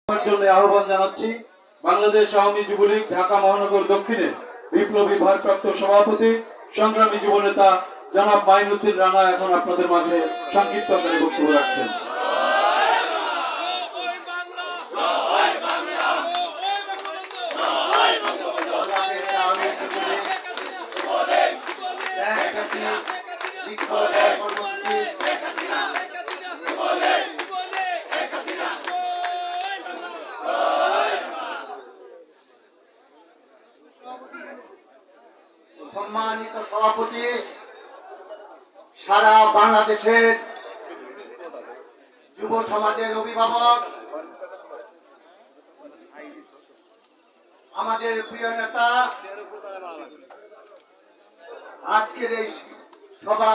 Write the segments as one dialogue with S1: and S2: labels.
S1: জন্য আহ্বান জানাচ্ছি বাংলাদেশ আওয়ামী যুবলীগ ঢাকা মহানগর দক্ষিণে বিপ্লবী ভারপ্রাপ্ত সভাপতি সংগ্রামী যুবনেতা জনাব মাইনুদ্দিন রানা এখন আপনাদের মাঝে সংক্ষিপ্ত আকারে বক্তব্য রাখছেন।
S2: সম্মানিত সভাপতি, সারা বাংলাদেশের যুব সমাজের অভিভাবক, আমাদের প্রিয় নেতা, আজকের এই সভা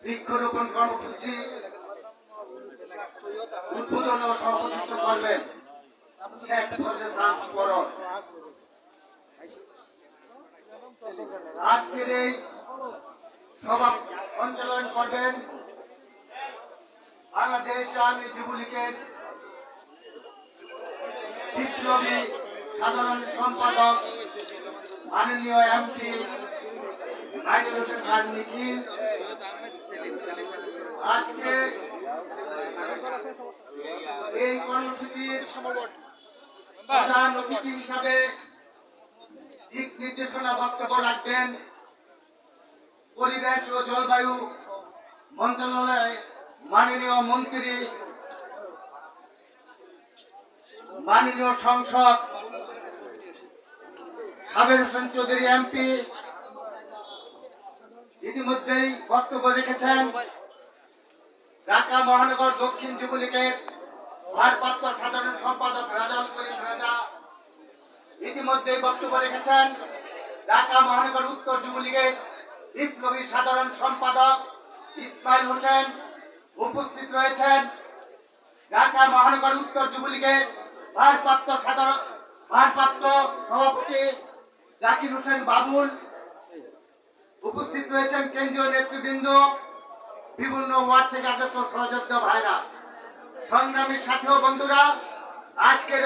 S2: বৃক্ষরোপণ কর্মসূচি উদ্বোধন ও সভাপতিত্ব করবেন শেখ ফজলে পরশ। আজকের এই সভা সঞ্চালন করবেন বাংলাদেশ আওয়ামী যুবলীগের বিপ্লবী সাধারণ সম্পাদক মাননীয় এমপি নাইনুল হোসেন খান নিখিল। আজকে এই কর্মসূচির প্রধান অতিথি হিসাবে দিক নির্দেশনা বক্তব্য রাখবেন পরিবেশ ও জলবায়ু মন্ত্রণালয় মাননীয় মন্ত্রী, মাননীয় সংসদ সাবের হোসেন চৌধুরী এমপি। ইতিমধ্যেই বক্তব্য রেখেছেন ঢাকা মহানগর দক্ষিণ যুবলীগের ভারপ্রাপ্ত সাধারণ সম্পাদক রাজাউল করিম রাজা। ইতিমধ্যেই বক্তব্য রেখেছেন ঢাকা মহানগর উত্তর যুবলীগের বিপ্লবী সাধারণ সম্পাদক ইসমাইল হোসেন। উপস্থিত রয়েছেন ঢাকা মহানগর উত্তর যুবলীগের ভারপ্রাপ্ত সভাপতি জাকির হোসেন বাবুল। উপস্থিত রয়েছেন কেন্দ্রীয় নেতৃবৃন্দ, বিভিন্ন ওয়ার্ড থেকে আগত সহযোদ্ধা ভাইরা, সংগ্রামীর সাথী ও বন্ধুরা। আজকের